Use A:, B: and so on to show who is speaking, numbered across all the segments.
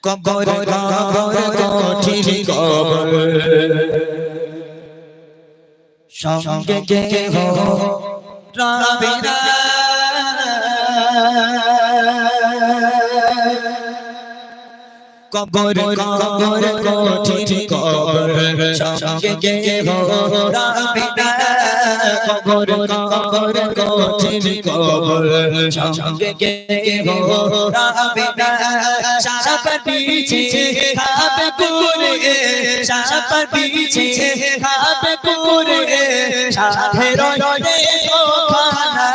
A: কবর কবর কঠিন কবর সঙ্গে কে হো রাবে না কবর কবর কঠিন কবর সঙ্গে কে হো রাবে না কবর কবর কঠিন কবর সঙ্গে কে হো রাবে না সাপের পিছে খাবে কুরে সাপের পিছে খাবে কুরে সাথে রয়ে খানা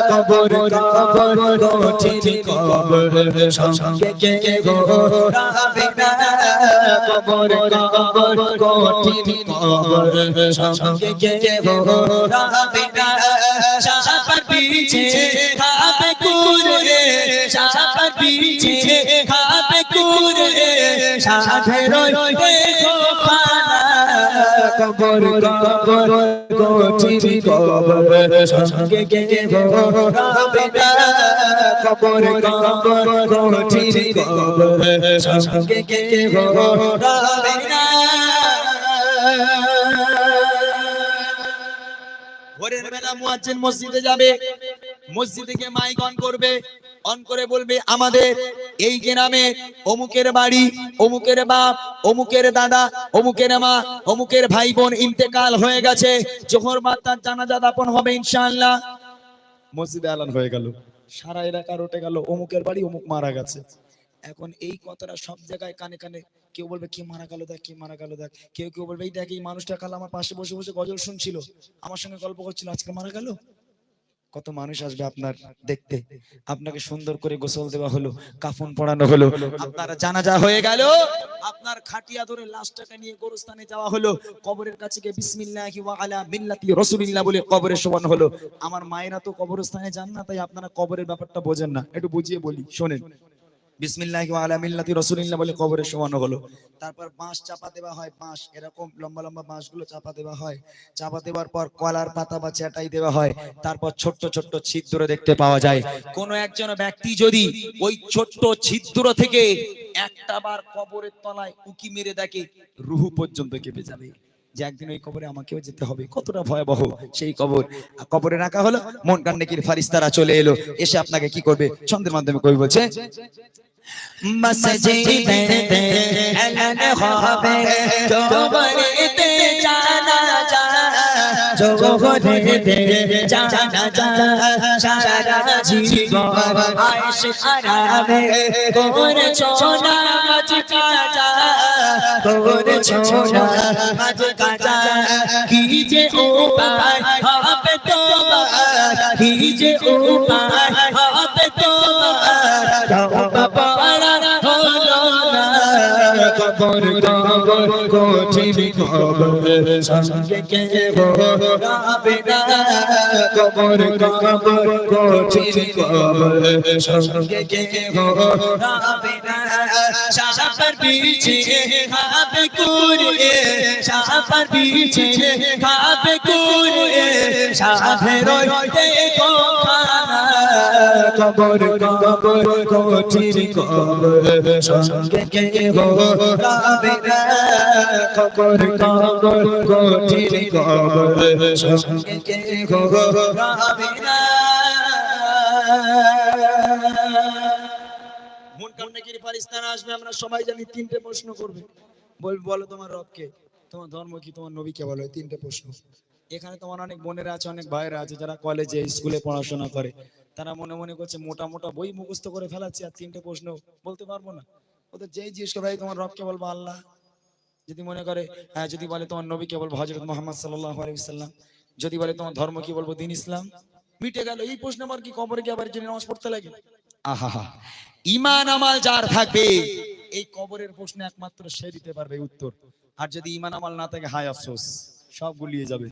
A: কবর কবর কঠিন কবর সঙ্গে কে হো রাবে না কবর কবর কঠিন কবর সঙ্গে কে হো রাবে না সাপের পিছে খাবে কুরে সাপের পিছে খাবে কুরে সাথে রয়ে খানা কবর কবর কঠিন কবর সঙ্গে কে হো রাবে না কবর কবর কঠিন কবর সঙ্গে কে হো রাবে না ভোরের বেলা মুয়াজ্জিন মসজিদে যাবে মসজিদে গিয়ে মাইক অন করবে অন করে বলবে আমাদের এই গ্রামে অমুকের বাড়ি অমুকের বাপ অমুকের দাদা অমুকের মা অমুকের ভাই বোন ইন্তেকাল হয়ে গেছে জোহর বাদ তার জানাজা দাফন হবে ইনশাআল্লাহ মসজিদে এলান হয়ে গেল সারা এলাকা রটে গেল অমুকের বাড়ি অমুক মারা গেছে এখন এই কথাটা সব জায়গায় কানে কানে কেউ বলবে কি মারা গেল দেখ কি মারা গেল দেখ কেউ কেউ বলবে এই দেখ এই মানুষটা কাল আমার পাশে বসে বসে গজল শুনছিল আমার সঙ্গে গল্প করছিল আজকে মারা গেল কত মানুষ আসবে আপনার দেখতে আপনাকে সুন্দর করে গোসল দেওয়া হলো কাফন পরানো হলো আপনার জানাজা হয়ে গেল আপনার খাটিয়া ধরে লাশটাকে নিয়ে গোরস্থানে যাওয়া হলো কবরের কাছে গিয়ে বিসমিল্লাহি ওয়া আলা মিল্লাতি রাসূলিল্লাহ বলে কবরে শোয়ানো হলো আমার মায়েরা তো কবরস্থানে যান না তাই আপনারা কবরের ব্যাপারটা বোঝেন না একটু বুঝিয়ে বলি শুনেন বিসমিল্লাহি ওয়া আলা মিল্লাতি রাসূলিল্লাহ বলে কবরে শোয়ানো হলো তারপর বাঁশ চাপা দেওয়া হয় বাঁশ এরকম লম্বা লম্বা বাঁশগুলো চাপা দেওয়া হয় চাপা দেওয়ার পর কলার পাতা বা চ্যাটাই দেওয়া হয় তারপর ছোট্ট ছোট্ট ছিদ্র দেখতে পাওয়া যায় কোন একজন ব্যক্তি যদি ওই ছোট্ট ছিদ্র থেকে একটা বার কবরের তলায় উকি মেরে দেখে রুহু পর্যন্ত কেঁপে যাবে যে একদিন ওই কবরে আমাকেও যেতে হবে কতটা ভয়াবহ সেই কবর কবরে রাখা হলো মন কান নেকির ফারিস্তারা চলে এলো এসে আপনাকে কি করবে ছন্দের মাধ্যমে কবি বলছে মসজিদে এলান হবে জোহরেতে জানাজা জোহরেতে জানাজা সারা জীবন আয়েশ আরামে করেছো নামাজ কাজা করেছো নামাজ কাজা কি যে উপায় হবে তোমার কি যে উপায় হবে তোমার তওবা কবর কবর কঠিন কবর সঙ্গে কে হো রাবে না কবর কবর কঠিন কবর সঙ্গে কে হো রাবে না সাপের পিছে খাবে কুরে সাপের পিছে খাবে কুরে সাথে রইতে খানা কবর কবর কঠিন কবর সঙ্গে কে হো রাবে না কবর কবর কঠিন কবর সঙ্গে কে হো রাবে না মন কামনা কি ফারিস্তারা আসবে আমরা সবাই জানি তিনটে প্রশ্ন করবে বলো তোমার রবকে তোমার ধর্ম কি তোমার নবী কে বলো তিনটে প্রশ্ন এখানে তোমার অনেক বোনেরা আছে অনেক ভাইরা আছে যারা কলেজে স্কুলে পড়াশোনা করে তারা মনে মনে করছে মোটা মোটা বই মুখস্থ করে ফেলাচ্ছে আর তিনটে প্রশ্ন বলতে পারবো না ওদের যেই জিজ্ঞেস করে ভাই তোমার রবকে বলবো আল্লাহ যদি মনে করে হ্যাঁ যদি বলে তোমার নবীকে বলবো হযরত মুহাম্মদ সাল্লাল্লাহু আলাইহি ওয়াসাল্লাম যদি বলে তোমার ধর্ম কি বলবো দ্বীন ইসলাম মিটে গেল এই প্রশ্ন আমার কি কবরে গিয়ে আবার জেনে নামাজ পড়তে লাগে আহা ঈমান আমাল যার থাকবে এই কবরের প্রশ্ন একমাত্র সে দিতে পারবে উত্তর আর যদি ঈমান আমাল না থাকে হায় আফসোস সব গুলিয়ে যাবে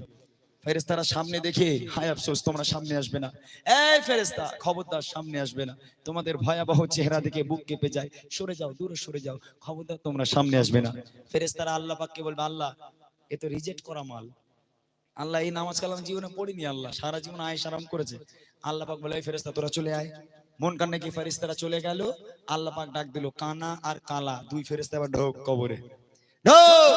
A: ফেরেশতারা সামনে দেখে হায় আফসোস তোমরা সামনে আসবে না এই ফেরেশতা খবরদার সামনে আসবে না তোমাদের ভয়াবহ চেহারা দেখে বুক কেঁপে যায় সরে যাও দূরে সরে যাও খবরদার তোমরা সামনে আসবে না ফেরেশতারা আল্লাহ পাককে বলবে আল্লাহ এ তো রিজেক্ট করা মাল আল্লাহ এই নামাজ কালাম জীবনে পড়িনি আল্লাহ সারা জীবন আয়েশ আরাম করেছে আল্লাহ পাক বলে এই ফেরেশতা তোরা চলে আয় মুনকার নাকির ফেরেশতারা চলে গেল, আল্লাহ পাক ডাক দিল কানা আর কালা দুই ফেরেশতা আবার ঢোক কবরে, ঢোক।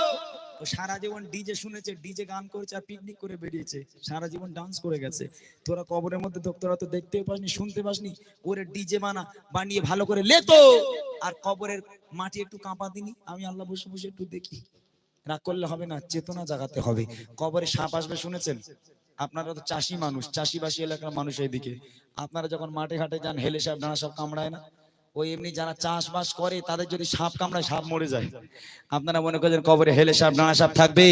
A: ও সারা জীবন ডিজে শুনেছে, ডিজে গান করেছে আর পিকনিক করে বেরিয়েছে, সারা জীবন ডান্স করে গেছে। তোরা কবরের মধ্যে তোরা তো দেখতেও পাসনি, শুনতে পাসনি, ওরে ডিজে বানিয়ে ভালো করে লেতো, আর কবরের মাটি একটু কাঁপা দিনি, আমি আল্লাহ বসে বসে একটু দেখি। রাগ করলে হবে না, চেতনা জাগাতে হবে। কবরে সাপ আসবে শুনেছেন? আপনারা তো চাষি মানুষ, চাষিবাসী এলাকার মানুষ, এইদিকে আপনারা যখন মাঠে ঘাটে যান, হেলে সাপ ডানা সাপ কামড়ায় না? ওই এমনি যারা চাষবাস করে তাদের যদি সাপ কামড়ায়, সাপ মরে যায়। আপনারা মনে করেন কবরে হেলে সাপ ডানা সাপ থাকবে?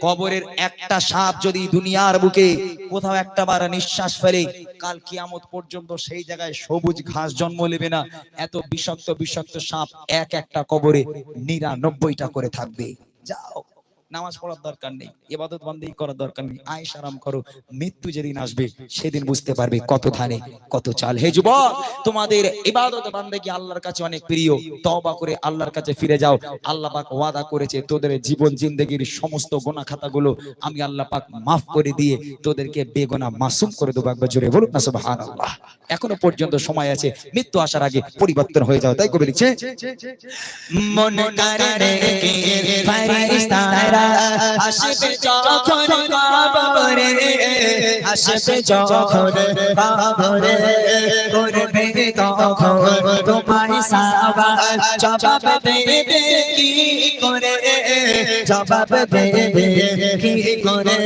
A: কবরের একটা সাপ যদি দুনিয়ার বুকে কোথাও একটা বার নিঃশ্বাস ফেলে, কাল কিয়ামত পর্যন্ত সেই জায়গায় সবুজ ঘাস জন্ম নেবে না। এত বিষাক্ত বিষাক্ত সাপ এক একটা কবরে 99টা করে থাকবে। যাও, নামাজ পড়ার দরকার নেই, ইবাদত বন্দেগী করার দরকার নেই, আয়েশ আরাম করো। মৃত্যু যেদিন আসবে সেদিন বুঝতে পারবে কত ধানে কত চাল। হে যুবক, তোমাদের ইবাদত বন্দেগী আল্লাহর কাছে অনেক প্রিয়। তওবা করে আল্লাহর কাছে ফিরে যাও। আল্লাহ পাক ওয়াদা করেছে তোদের জীবন জিন্দেগীর সমস্ত গুনাহ খাতাগুলো আমি আল্লাহ পাক মাফ করে দিয়ে তোদেরকে বেগুনাহ মাসুম করে দেব। একবার জোরে বলুন না সুবহানাল্লাহ। এখনো পর্যন্ত সময় আছে, মৃত্যু আসার আগে পরিবর্তন হয়ে যাও। তাই কবি লিখছে, মন কারে কে ফেরেশতারা আসবে যখন কবরে, আসবে যখন কবরে, করবে তখন তোমায় সওয়াল, জবাব দেবে কি করে, জবাব দেবে কি করে,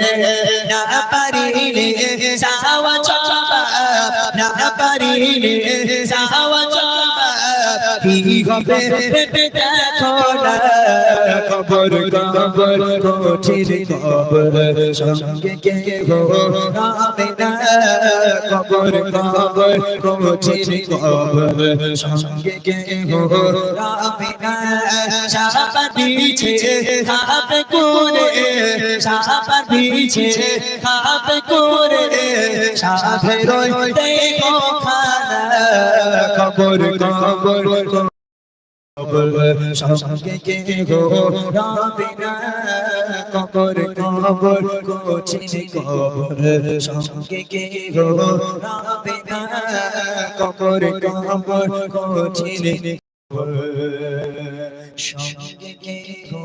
A: না পারিলে সওয়াল জবাব, না পারিলে সওয়াল জবাব কি হবে দেখো না। কবর কবর কঠিন কবর, সঙ্গে কে গো হবে না। কবর কবর কঠিন কবর, সঙ্গে কে গো হবে না। সাপা দিছে খাবে করে, সাপা দিছে খাবে করে, সাধে রইতে গো খানা। কবর কবর সঙ্গে কে গো হবে না। কবর কবর কঠিন কবর, সঙ্গে কে গো হবে না। কবর কবর কঠিন কবর, সঙ্গে কে গো